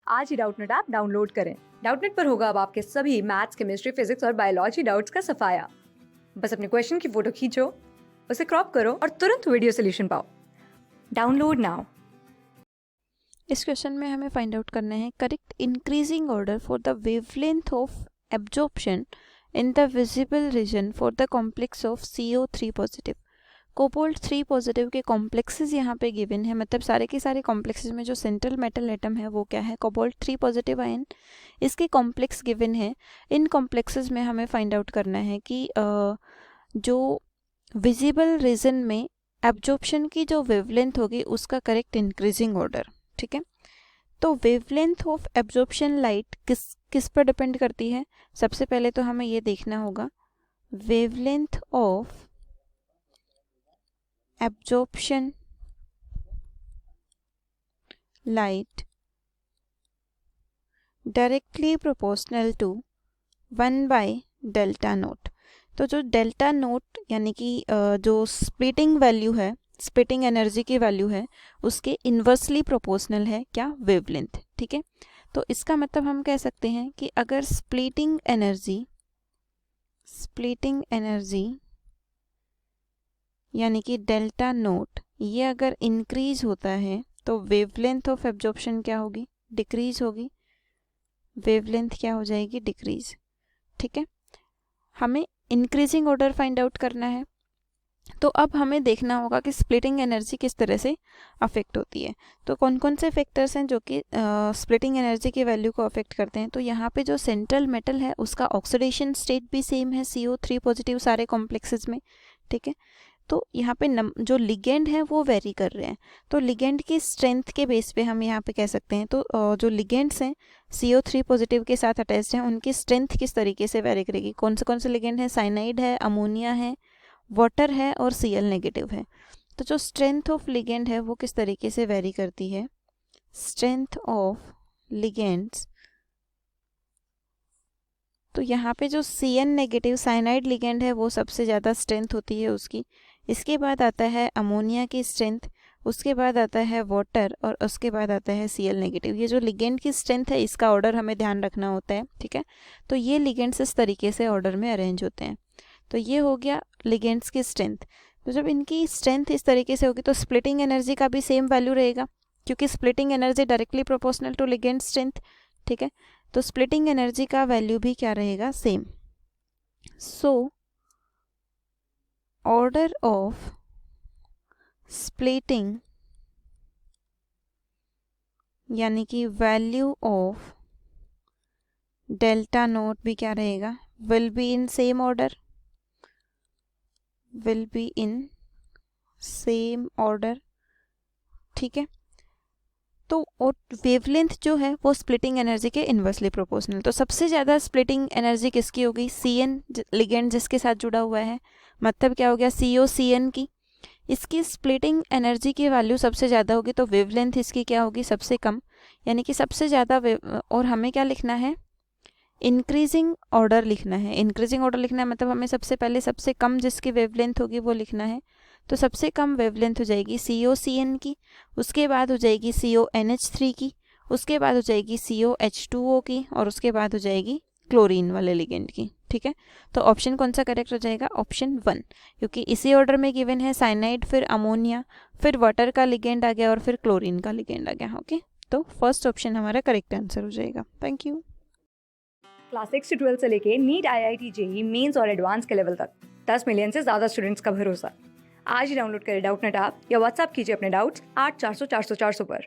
आज ही Doubtnut app download करें। Doubtnut पर होगा अब आपके सभी मैथ्स, केमिस्ट्री, फिजिक्स और बायोलॉजी डाउट्स का सफाया। बस अपने क्वेश्चन की फोटो खींचो, उसे क्रॉप करो और तुरंत वीडियो सोल्यूशन पाओ। Download now. इस क्वेश्चन में हमें फाइंड आउट करना है correct increasing order for the wavelength of absorption in the visible region for the complex of CO3 positive. Cobalt 3 positive के कॉम्प्लेक्सेस यहाँ पे गिवन है, मतलब सारे के सारे कॉम्प्लेक्सेस में जो सेंट्रल मेटल एटम है वो क्या है, कोबाल्ट 3 पॉजिटिव आयन। इसके कॉम्प्लेक्स गिवन है। इन कॉम्प्लेक्सेस में हमें फाइंड आउट करना है कि जो विजिबल रीजन में एब्जॉर्प्शन की जो वेवलेंथ होगी उसका करेक्ट इंक्रीजिंग ऑर्डर। ठीक है, तो वेवलेंथ ऑफ एब्जॉर्प्शन लाइट किस पर डिपेंड करती है। सबसे पहले तो हमें ये देखना होगा wavelength of absorption light directly proportional to 1/डेल्टा नोट। तो जो डेल्टा नोट यानी कि जो स्प्लिटिंग वैल्यू है, स्प्लिटिंग एनर्जी की वैल्यू है, उसके इन्वर्सली प्रोपोर्शनल है क्या, वेवलेंथ। ठीक है, तो इसका मतलब हम कह सकते हैं कि अगर स्प्लिटिंग एनर्जी यानी कि डेल्टा नोट ये अगर इंक्रीज होता है तो वेवलेंथ ऑफ एब्जॉर्प्शन क्या होगी, डिक्रीज होगी। वेवलेंथ क्या हो जाएगी, डिक्रीज। ठीक है, हमें इंक्रीजिंग ऑर्डर फाइंड आउट करना है। तो अब हमें देखना होगा कि स्प्लिटिंग एनर्जी किस तरह से अफेक्ट होती है। तो कौन कौन से फैक्टर्स हैं जो कि स्प्लिटिंग एनर्जी की वैल्यू को अफेक्ट करते हैं। तो यहाँ पे जो सेंट्रल मेटल है उसका ऑक्सीडेशन स्टेट भी सेम है CO3 पॉजिटिव सारे कॉम्प्लेक्सेस में। ठीक है, तो यहाँ पे जो लिगेंड है वो वेरी कर रहे हैं। तो लिगेंड की स्ट्रेंथ के बेस पे हम यहाँ पे कह सकते हैं, तो जो लिगेंड्स हैं CO3 पॉजिटिव के साथ अटैच्ड हैं उनकी स्ट्रेंथ किस तरीके से वेरी करेगी। कौन से लिगेंड है, साइनाइड है, अमोनिया है, वाटर है और Cl नेगेटिव है। तो जो स्ट्रेंथ ऑफ लिगेंड है वो किस तरीके से वेरी करती है। स्ट्रेंथ ऑफ लिगेंड्स, तो यहाँ पे जो Cn नेगेटिव साइनाइड लिगेंड है वो सबसे ज़्यादा स्ट्रेंथ होती है उसकी। इसके बाद आता है अमोनिया की स्ट्रेंथ, उसके बाद आता है वाटर और उसके बाद आता है Cl नेगेटिव। ये जो लिगेंड की स्ट्रेंथ है इसका ऑर्डर हमें ध्यान रखना होता है। ठीक है, तो ये लिगेंड्स इस तरीके से ऑर्डर में अरेंज होते हैं। तो ये हो गया लिगेंड्स की स्ट्रेंथ। तो जब इनकी स्ट्रेंथ इस तरीके से होगी तो स्प्लिटिंग एनर्जी का भी सेम वैल्यू रहेगा, क्योंकि splitting energy directly proportional to ligand strength. ठीक है, तो स्प्लिटिंग एनर्जी का वैल्यू भी क्या रहेगा, same. So order of splitting यानी कि वैल्यू ऑफ डेल्टा नोट भी क्या रहेगा, will be in same order, will be in same order. ठीक है, तो और वेवलेंथ जो है वो स्प्लिटिंग एनर्जी के इन्वर्सली प्रोपोर्शनल। तो सबसे ज़्यादा स्प्लिटिंग एनर्जी किसकी होगी, Cn लिगेंड जिसके साथ जुड़ा हुआ है, मतलब क्या हो गया, COCn की। इसकी स्प्लिटिंग एनर्जी की वैल्यू सबसे ज़्यादा होगी तो वेवलेंथ इसकी क्या होगी, सबसे कम, यानी कि सबसे ज़्यादा और हमें क्या लिखना है, इंक्रीजिंग ऑर्डर लिखना है। इंक्रीजिंग ऑर्डर लिखना है मतलब हमें सबसे पहले सबसे कम जिसकी वेवलेंथ होगी वो लिखना है। तो सबसे कम वेवलेंथ हो जाएगी COCn की, उसके बाद हो जाएगी CONH3 की, उसके बाद हो जाएगी COH2O की और उसके बाद हो जाएगी क्लोरीन वाले लिगेंड की। ठीक है, तो ऑप्शन कौन सा करेक्ट हो जाएगा, ऑप्शन 1, क्योंकि इसी ऑर्डर में गिवन है साइनाइड, फिर अमोनिया, फिर वाटर का लिगेंड आ गया और फिर क्लोरीन का लिगेंड आ गया। ओके, तो फर्स्ट ऑप्शन हमारा करेक्ट आंसर हो जाएगा। Thank you. क्लास 6 से 12 से लेके नीट, IIT, JEE मेंस और एडवांस के लेवल तक 10 मिलियन से ज्यादा स्टूडेंट्स का भरोसा। आज ही डाउनलोड करें डाउटनेट ऐप या व्हाट्सएप कीजिए अपने डाउट्स 8400 400 400 पर।